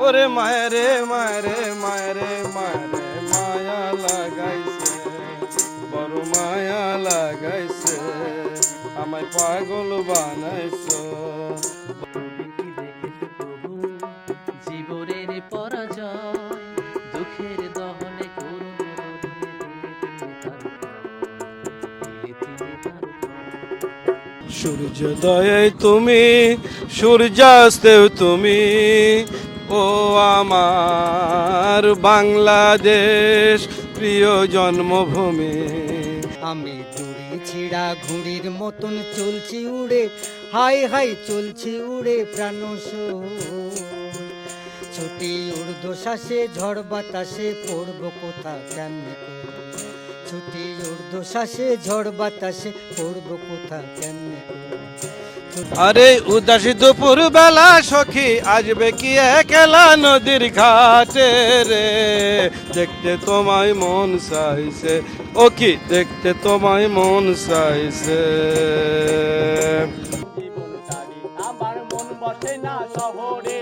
ওরে মায়েরে মায়েরে মায়েরে মায়েরে মায়া লাগাইছে, বড় মায়া লাগাইছে, আমায় পাগল বানাইছো। জীবনের পরাজয় দুঃখের দহনে সূর্যোদয়ে তুমি, সূর্যাস্তেও তুমি, ও আমার বাংলাদেশ প্রিয় জন্মভূমি। আমি দড়ি ছিঁড়া ঘুড়ির মতন চলছি উড়ে, হাই হাই চলছি উড়ে প্রাণ ছুটি ঊর্ধ্বশ্বাসে ঝড় বাতাসে পড়ব কোথা কেমনে করে, ছুটি ঊর্ধ্বশ্বাসে ঝড় বাতাসে পড়ব কোথা কেমনে করে। আরে উদাসী দুপুর বেলা সখী আসবে কি একলা নদীর ঘাটে রে, দেখতে তোমায় মন চাইছে, ও কি দেখতে তোমায় মন চাইছে। আমার মন বসে না শহরে,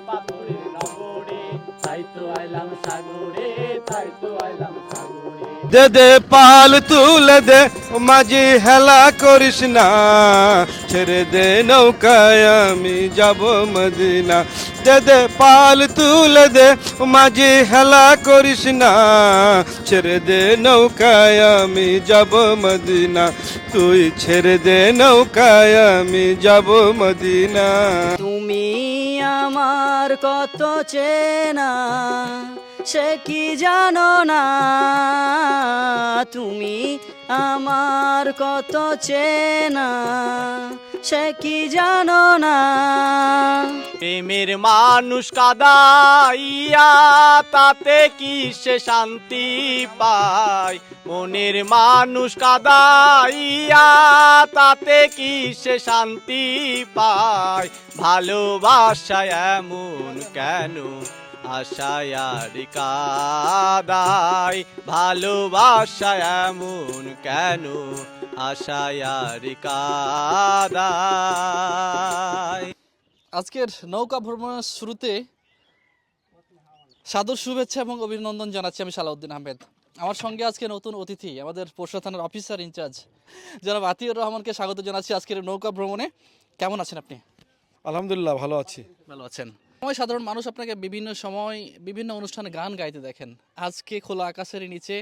পাথরের নগরে, তাই তো আইলাম সাগরে, তাই তো আইলাম সাগরে। দে দে পাল তুলে দে মাঝি হেলা করিস না, ছেড়ে দে নৌকায় আমি যাব মদিনা। দে দে পাল তুলে দে মাঝি হেলা করিস না, ছেড়ে দে নৌকায় আমি যাব মদিনা। তুই ছেড়ে দে নৌকায় আমি যাব মদিনা। তুমি আমার কত চেনা সে কি জানো না, তুমি আমার কত চেনা সে কি জানো না। প্রেমের মানুষ কাদাইয়া তাতে কি সে শান্তি পায়, মনের মানুষ কাদাইয়া তাতে কি সে শান্তি পায়। ভালোবাসায় এমন কেন আশায় আর কাদায়, ভালোবাসায় এমন কেন আশায় আর কাদায়। আজকের নৌকা ভ্রমণের শুরুতে সাদর শুভেচ্ছা এবং অভিনন্দন জানাচ্ছি আমি সালাউদ্দিন আহমেদ। আমার সঙ্গে আজকে নতুন অতিথি আমাদের পোশা থানার অফিসার ইনচার্জ জনাব আতিউর রহমানকে স্বাগত জানাচ্ছি আজকের নৌকা ভ্রমণে। কেমন আছেন আপনি? আলহামদুলিল্লাহ ভালো আছি। ভালো আছেন। সাধারণ মানুষ আপনাকে বিভিন্ন সময় বিভিন্ন অনুষ্ঠানে গান গাইতে দেখেন, আজকে খোলা আকাশের নিচে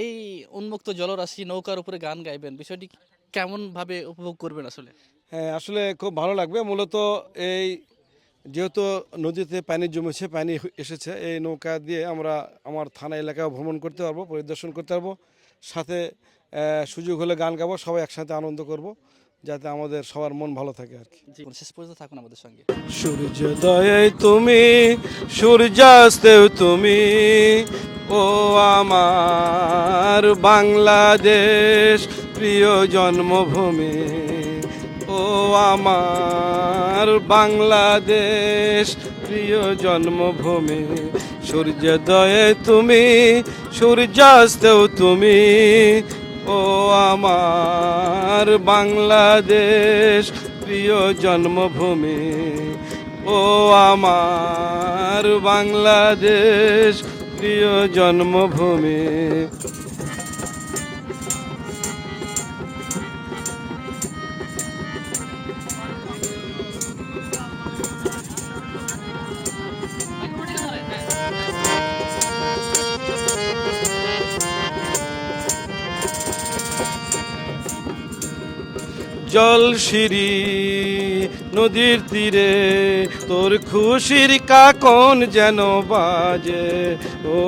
এই উন্মুক্ত জলরাশি নৌকার উপরে গান গাইবেন, বিষয়টি কেমন ভাবে উপভোগ করবেন আসলে? হ্যাঁ, আসলে খুব ভালো লাগবে। মূলত এই যেহেতু নদীতে পানি জমেছে, পানি এসেছে, এই নৌকা দিয়ে আমরা আমার থানা এলাকায় ভ্রমণ করতে পারবো, পরিদর্শন করতে পারবো, সাথে সুযোগ হলে গান গাবো, সবাই একসাথে আনন্দ করব, যাতে আমাদের সবার মন ভালো থাকে আর কি। শেষ পর্যন্ত থাকুন আমাদের সঙ্গে। সূর্যোদয়ে তুমি, সূর্যাস্তেও তুমি, ও আমার বাংলাদেশ প্রিয় জন্মভূমি, ও আমার বাংলাদেশ প্রিয় জন্মভূমি। সূর্যোদয়ে তুমি, সূর্যাস্তেও তুমি, ও আমার বাংলাদেশ প্রিয় জন্মভূমি, ও আমার বাংলাদেশ প্রিয় জন্মভূমি। জলশিরি নদীর তীরে তোর খুশির কাকন যেন বাজে, ও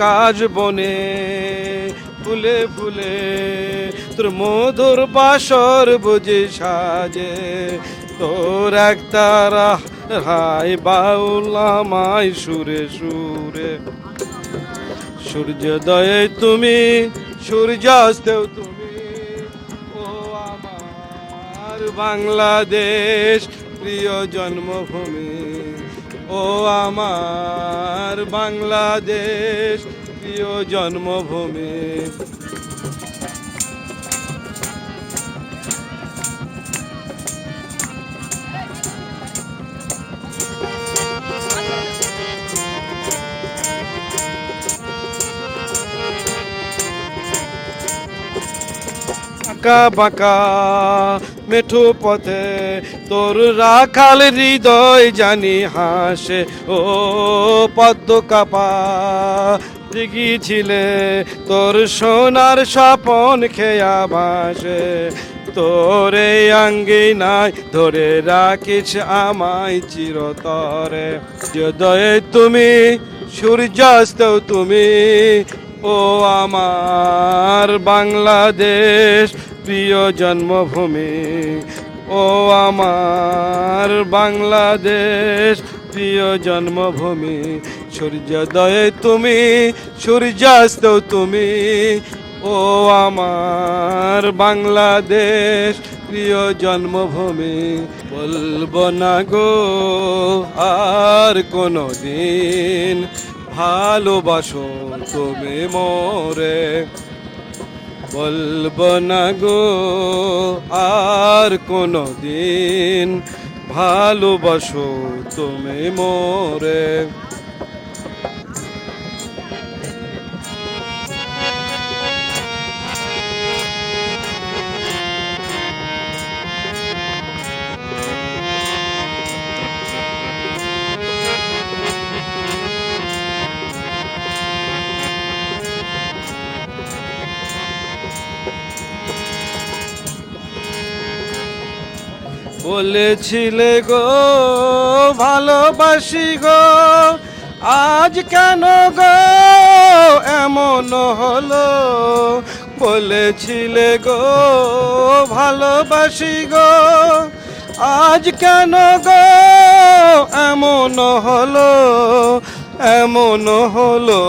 কাশ বনে ফুলে ফুলে তোর মধুর বাসর বুঝে সাজে, তোর এক তারা হাই বাউলামাই সুরে সুরে। সূর্যোদয়ে তুমি, সূর্যাস্তেও তুমি, ও আমার বাংলাদেশ প্রিয় জন্মভূমি, ও আমার বাংলাদেশ প্রিয় জন্মভূমি। আঁকা বাঁকা মেঠো পথে তোর রাখাল হৃদয় জানি হাসে ও পদ্ম কাপা দিঘি ছিলে তোর সোনার স্বপন খেয়া ভাসে তোরে আঙ্গিনায় ধরে রাখিস আমায় চিরতরে হৃদয়ে তুমি সূর্যাস্ত তুমি ও আমার বাংলাদেশ প্রিয় জন্মভূমি ও আমার বাংলাদেশ প্রিয় জন্মভূমি সূর্যোদয়ে তুমি সূর্যাস্ত তুমি ও আমার বাংলাদেশ প্রিয় জন্মভূমি বলবো না গো আর কোনো দিন ভালোবাসো তুমি মোরে বলবো না গো আর কোনো দিন ভালোবাসো তুমি মোরে বলেছিলে গো ভালোবাসি গো আজ কেন গো এমন হলো বলেছিলে গো ভালোবাসি গো আজ কেন গো এমন হলো এমন হলো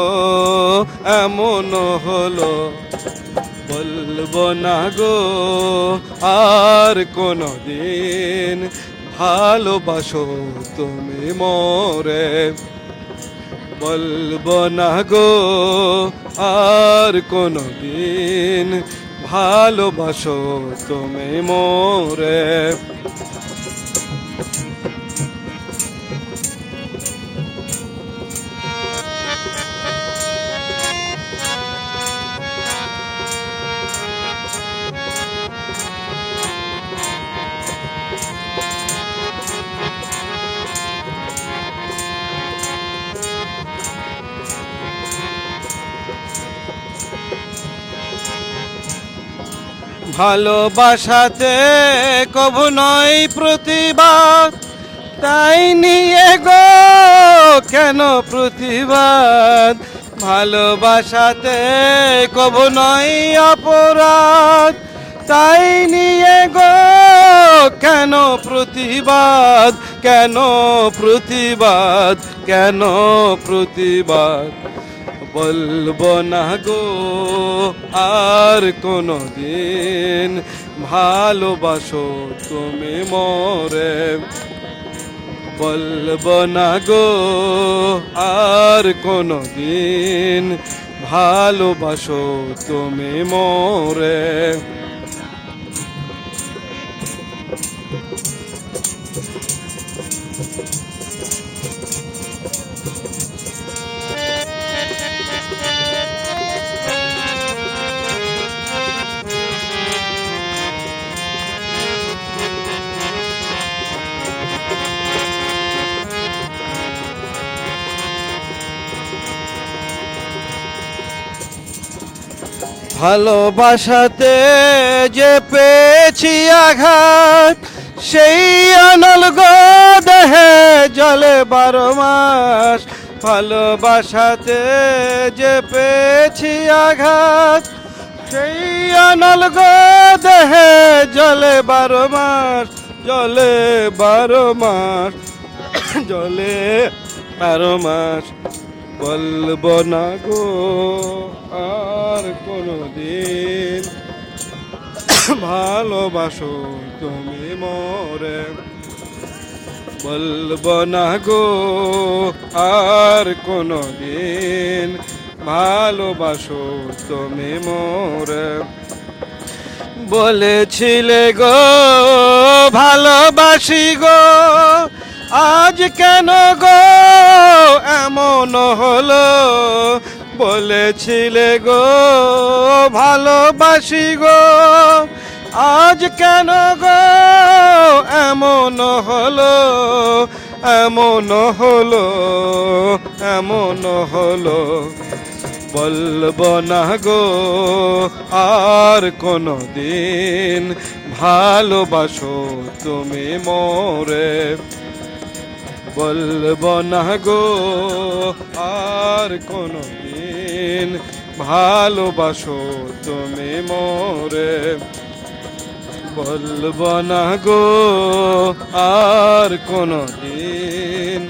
এমন হলো বলবো না গো আর কোনো দিন ভালোবাসো তুমি মোরে বলবো না গো আর কোনো দিন ভালোবাসো তুমি মোরে ভালোবাসাতে কভু নয় প্রতিবাদ তাই নিয়ে গো কেন প্রতিবাদ ভালোবাসাতে কভু নয় অপরাধ তাই নিয়ে গো কেন প্রতিবাদ কেন প্রতিবাদ কেন প্রতিবাদ বলবো না গো আর কোনো দিন ভালোবাসো তুমি মোরে বলবো না গো আর কোনো দিন ভালোবাসো তুমি মোরে ভালোবাসাতে যে পেয়েছি আঘাত সেই অনল গো দেহে জলে 12 মাস ভালোবাসাতে যে পেয়েছি আঘাত সেই অনল গো দেহে জলে 12 মাস জলে 12 মাস জলে 12 মাস বলবো না গো আর কোনো দিন ভালোবাসো তুমি মোরে বলবো না গো আর কোনো দিন ভালোবাসো তুমি মোরে বলেছিলে গো ভালোবাসি গো আজ কেন গো এমন হলো বলেছিলে গো ভালোবাসি গো আজ কেন গো এমন হলো, এমন হলো, এমন হলো, বলবো না গো আর কোনো দিন ভালোবাসো তুমি মোরে, বলবো না গো আর কোনো দিন ভালোবাসো তুমি মোরে, বলবো না গো আর কোনো দিন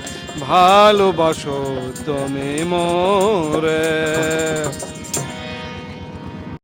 ভালোবাসো তুমি মোরে।